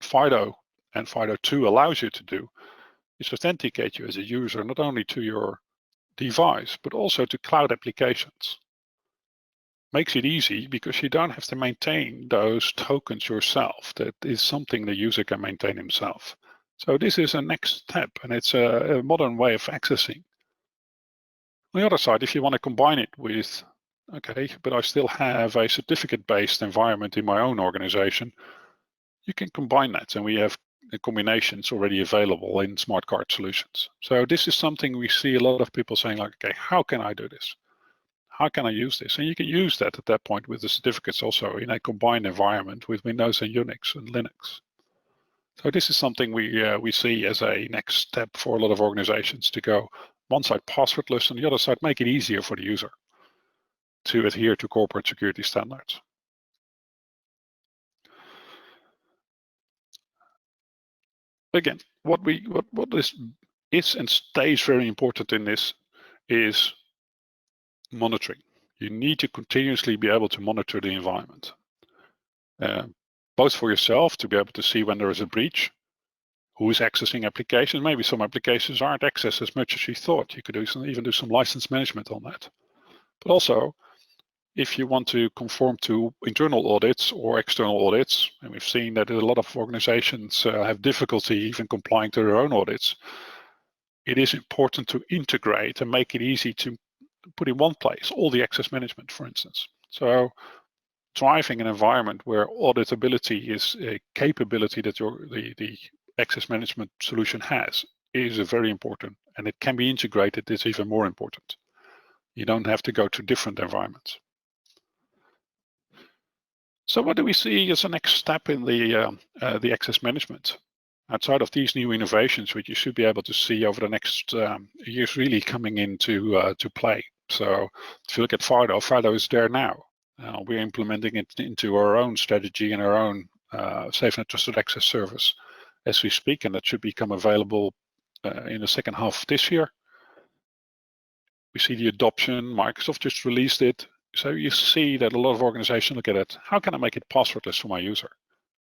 FIDO and FIDO 2 allows you to do is authenticate you as a user, not only to your device, but also to cloud applications. makes it easy because you don't have to maintain those tokens yourself. That is something the user can maintain himself. So this is a next step, and it's a modern way of accessing. On the other side, if you want to combine it with, okay, but I still have a certificate-based environment in my own organization, you can combine that, and we have combinations already available in smart card solutions. So this is something we see a lot of people saying, like, okay, how can I do this? How can I use this? And you can use that at that point with the certificates also in a combined environment with Windows and Unix and Linux. So this is something we see as a next step for a lot of organizations to go one side passwordless, and the other side make it easier for the user to adhere to corporate security standards. Again, what is and stays very important in this is monitoring. You need to continuously be able to monitor the environment, both for yourself to be able to see when there is a breach, who is accessing applications. Maybe some applications aren't accessed as much as you thought. You could even do some license management on that. But also, if you want to conform to internal audits or external audits, and we've seen that a lot of organizations have difficulty even complying to their own audits, it is important to integrate and make it easy to put in one place all the access management, for instance. So driving an environment where auditability is a capability that the access management solution has is very important, and it can be integrated. It's even more important. You don't have to go to different environments. So what do we see as a next step in the access management? Outside of these new innovations, which you should be able to see over the next years really coming into to play. So if you look at FIDO is there now. We're implementing it into our own strategy and our own SafeNet Trusted Access service as we speak, and that should become available in the second half of this year. We see the adoption. Microsoft just released it. So you see that a lot of organizations look at it. How can I make it passwordless for my user?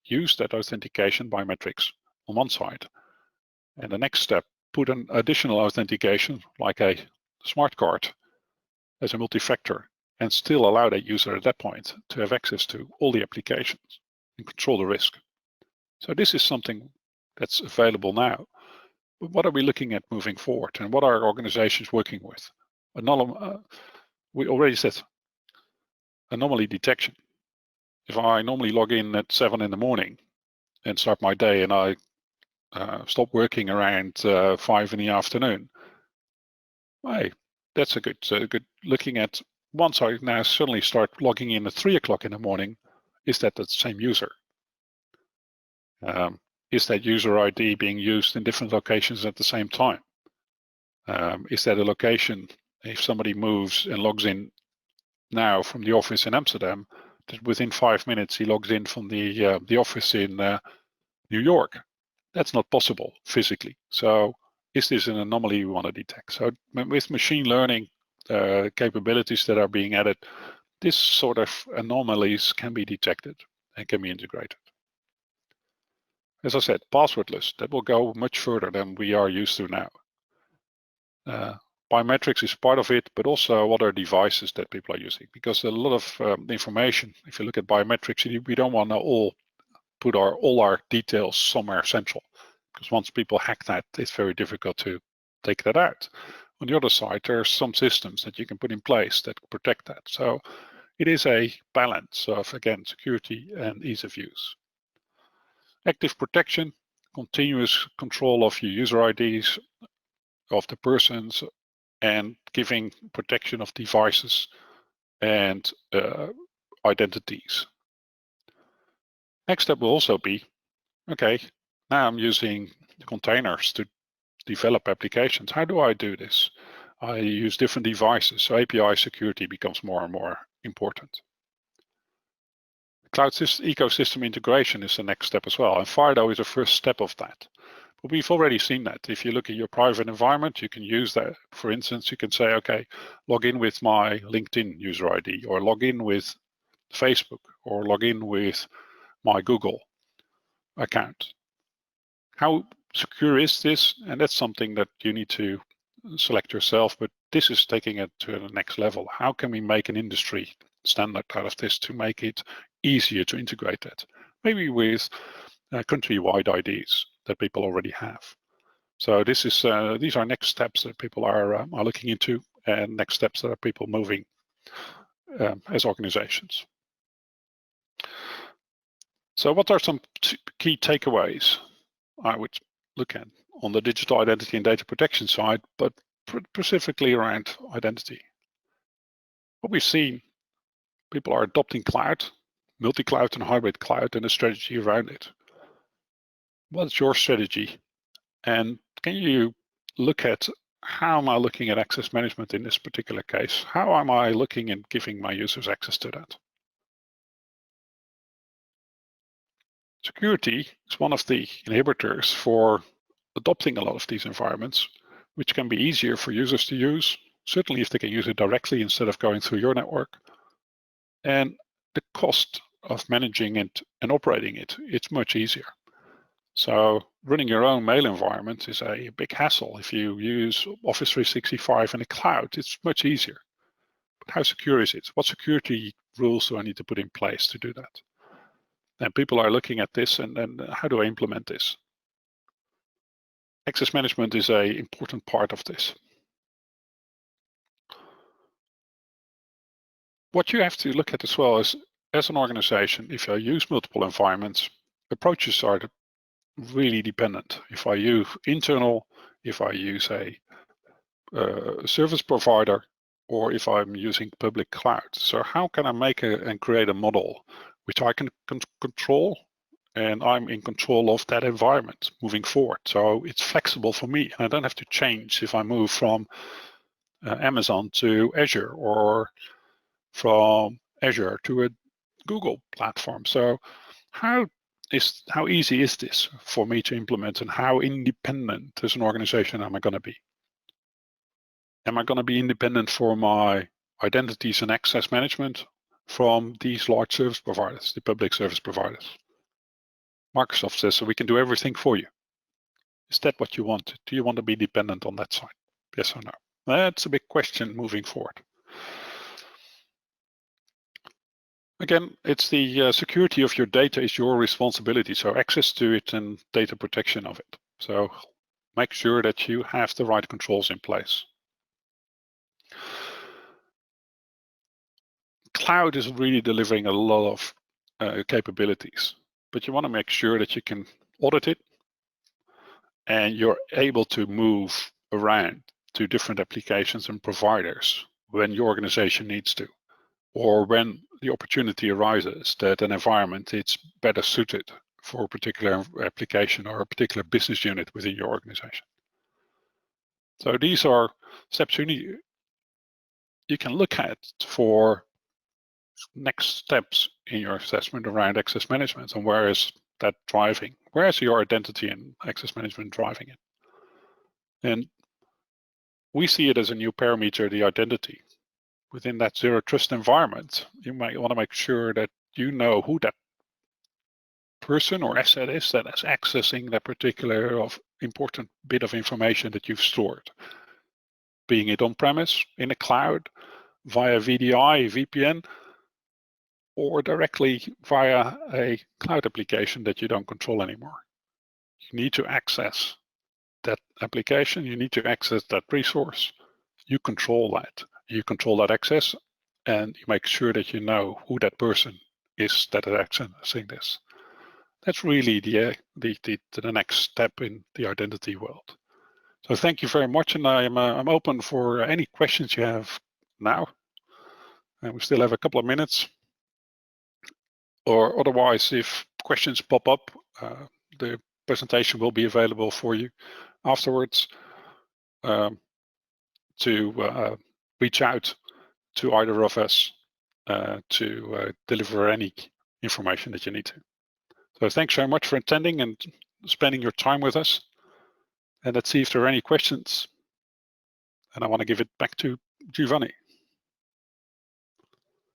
Use that authentication biometrics on one side. And the next step, put an additional authentication like a smart card as a multi-factor, and still allow that user at that point to have access to all the applications and control the risk. So this is something that's available now. But what are we looking at moving forward, and what are organizations working with? We already said anomaly detection. If I normally log in at 7 in the morning and start my day, and I stop working around 5 in the afternoon, hey, that's a good looking at. Once I now suddenly start logging in at 3 o'clock in the morning, is that the same user? Is that user ID being used in different locations at the same time? Is that a location, if somebody moves and logs in now from the office in Amsterdam, that within 5 minutes he logs in from the office in New York? That's not possible physically. So is this an anomaly we want to detect? So with machine learning capabilities that are being added, this sort of anomalies can be detected and can be integrated. As I said, passwordless, that will go much further than we are used to now. Biometrics is part of it, but also other devices that people are using, because a lot of information, if you look at biometrics, we don't want to all put all our details somewhere central, because once people hack that, it's very difficult to take that out. On the other side, there are some systems that you can put in place that protect that. So it is a balance of, again, security and ease of use. Active protection, continuous control of your user IDs, of the persons, and giving protection of devices and identities. Next step will also be, okay, now I'm using containers to develop applications. How do I do this? I use different devices, so API security becomes more and more important. Cloud ecosystem integration is the next step as well, and FIDO is the first step of that. But we've already seen that. If you look at your private environment, you can use that. For instance, you can say, okay, log in with my LinkedIn user ID, or log in with Facebook, or log in with my Google account. How secure is this? And that's something that you need to select yourself, but this is taking it to the next level. How can we make an industry standard out of this to make it easier to integrate that, maybe with country-wide IDs that people already have. So this is these are next steps that people are looking into, and next steps that are people moving as organizations. So what are some key takeaways I would look at on the digital identity and data protection side, but specifically around identity? What we've seen, people are adopting cloud, multi-cloud and hybrid cloud, and a strategy around it. What's your strategy? And can you look at how am I looking at access management in this particular case? How am I looking and giving my users access to that? Security is one of the inhibitors for adopting a lot of these environments, which can be easier for users to use, certainly if they can use it directly instead of going through your network. And the cost of managing it and operating it, it's much easier. So running your own mail environment is a big hassle. If you use Office 365 in the cloud, it's much easier. But how secure is it? What security rules do I need to put in place to do that? And people are looking at this and how do I implement this? Access management is an important part of this. What you have to look at as well is, as an organization, if I use multiple environments, approaches are really dependent. If I use internal, if I use a service provider, or if I'm using public cloud. So how can I make and create a model which I can control, and I'm in control of that environment moving forward? So it's flexible for me, and I don't have to change if I move from Amazon to Azure, or from Azure to a Google platform. So how easy is this for me to implement, and how independent as an organization am I going to be? Am I going to be independent for my identities and access management from these large service providers, the public service providers? Microsoft says, so we can do everything for you. Is that what you want? Do you want to be dependent on that side? Yes or no? That's a big question moving forward. Again, it's the security of your data is your responsibility. So access to it and data protection of it. So make sure that you have the right controls in place. Cloud is really delivering a lot of capabilities, but you want to make sure that you can audit it and you're able to move around to different applications and providers when your organization needs to, or when the opportunity arises that an environment is better suited for a particular application or a particular business unit within your organization. So these are steps you can look at for next steps in your assessment around access management, and where is that driving? Where is your identity and access management driving it? And we see it as a new parameter, the identity. Within that zero trust environment, you might want to make sure that you know who that person or asset is that is accessing that particular important bit of information that you've stored, being it on-premise, in a cloud, via VDI, VPN, or directly via a cloud application that you don't control anymore. You need to access that application, you need to access that resource. You control that. You control that access, and you make sure that you know who that person is that is accessing this. That's really the next step in the identity world. So thank you very much, and I'm open for any questions you have now. And we still have a couple of minutes. Or otherwise, if questions pop up, the presentation will be available for you afterwards to reach out to either of us to deliver any information that you need to. So thanks very much for attending and spending your time with us. And let's see if there are any questions. And I want to give it back to Giovanni.